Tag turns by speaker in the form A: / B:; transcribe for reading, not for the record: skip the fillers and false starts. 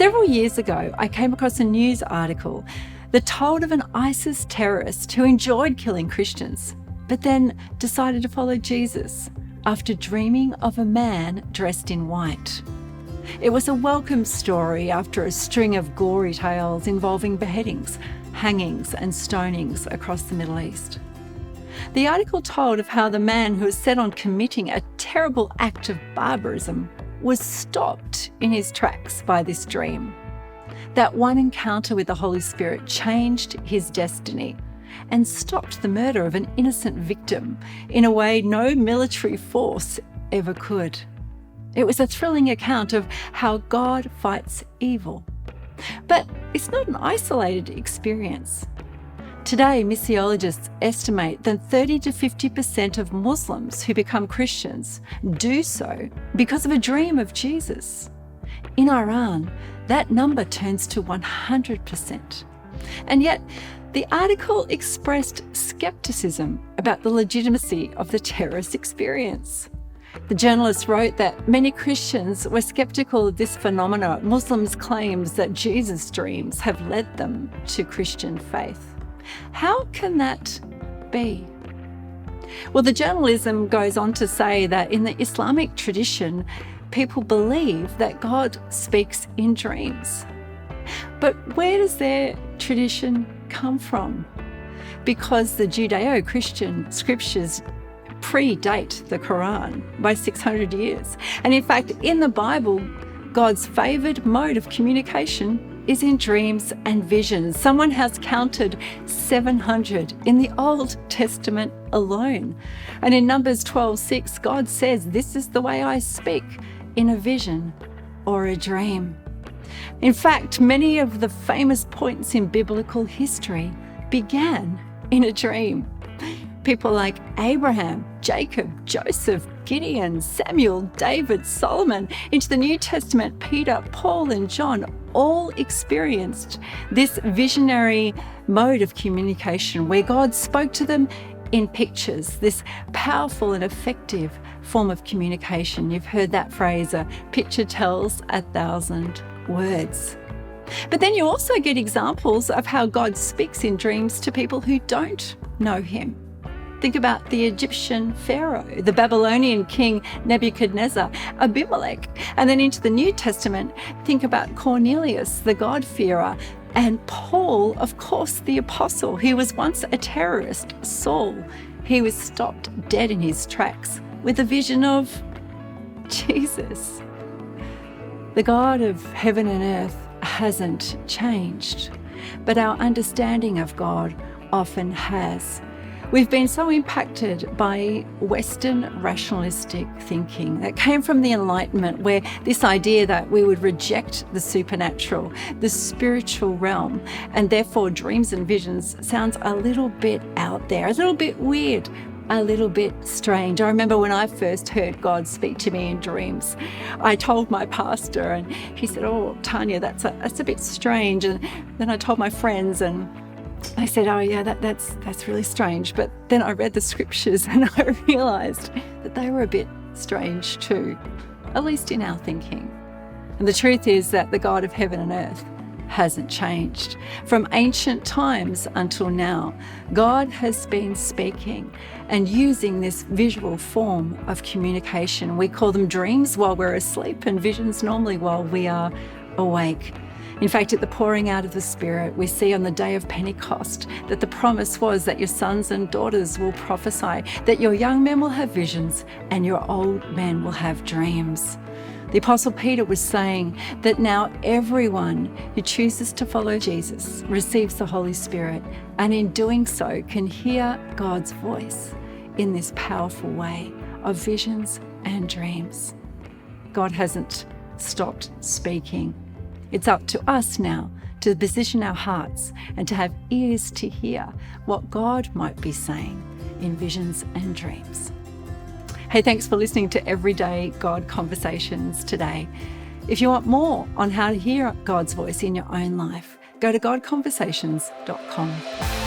A: Several years ago, I came across a news article that told of an ISIS terrorist who enjoyed killing Christians, but then decided to follow Jesus after dreaming of a man dressed in white. It was a welcome story after a string of gory tales involving beheadings, hangings and stonings across the Middle East. The article told of how the man who was set on committing a terrible act of barbarism was stopped in his tracks by this dream. That one encounter with the Holy Spirit changed his destiny and stopped the murder of an innocent victim in a way no military force ever could. It was a thrilling account of how God fights evil. But it's not an isolated experience. Today, missiologists estimate that 30 to 50% of Muslims who become Christians do so because of a dream of Jesus. In Iran, that number turns to 100%. And yet, the article expressed skepticism about the legitimacy of the terrorist experience. The journalist wrote that many Christians were skeptical of this phenomenon. Muslims' claims that Jesus' dreams have led them to Christian faith. How can that be? Well, the journalism goes on to say that in the Islamic tradition, people believe that God speaks in dreams. But where does their tradition come from? Because the Judeo-Christian scriptures predate the Quran by 600 years. And in fact, in the Bible, God's favoured mode of communication is in dreams and visions. Someone has counted 700 in the Old Testament alone. And in Numbers 12:6, God says, "This is the way I speak, in a vision or a dream." In fact, many of the famous points in biblical history began in a dream. People like Abraham, Jacob, Joseph, Gideon, Samuel, David, Solomon, into the New Testament, Peter, Paul, and John all experienced this visionary mode of communication where God spoke to them in pictures, this powerful and effective form of communication. You've heard that phrase, a picture tells 1,000 words. But then you also get examples of how God speaks in dreams to people who don't know him. Think about the Egyptian Pharaoh, the Babylonian king Nebuchadnezzar, Abimelech. And then into the New Testament, think about Cornelius, the God-fearer, and Paul, of course, the apostle. He was once a terrorist, Saul. He was stopped dead in his tracks with a vision of Jesus. The God of heaven and earth hasn't changed, but our understanding of God often has. We've been so impacted by Western rationalistic thinking that came from the Enlightenment, where this idea that we would reject the supernatural, the spiritual realm, and therefore dreams and visions sounds a little bit out there, a little bit weird, a little bit strange. I remember when I first heard God speak to me in dreams, I told my pastor and he said, "Oh, Tanya, that's a bit strange." And then I told my friends and I said, "Oh yeah, that's really strange." But then I read the scriptures and I realised that they were a bit strange too, at least in our thinking. And the truth is that the God of heaven and earth hasn't changed. From ancient times until now, God has been speaking and using this visual form of communication. We call them dreams while we're asleep and visions normally while we are awake. In fact, at the pouring out of the Spirit, we see on the day of Pentecost that the promise was that your sons and daughters will prophesy, that your young men will have visions and your old men will have dreams. The Apostle Peter was saying that now everyone who chooses to follow Jesus receives the Holy Spirit, and in doing so can hear God's voice in this powerful way of visions and dreams. God hasn't stopped speaking. It's up to us now to position our hearts and to have ears to hear what God might be saying in visions and dreams. Hey, thanks for listening to Everyday God Conversations today. If you want more on how to hear God's voice in your own life, go to godconversations.com.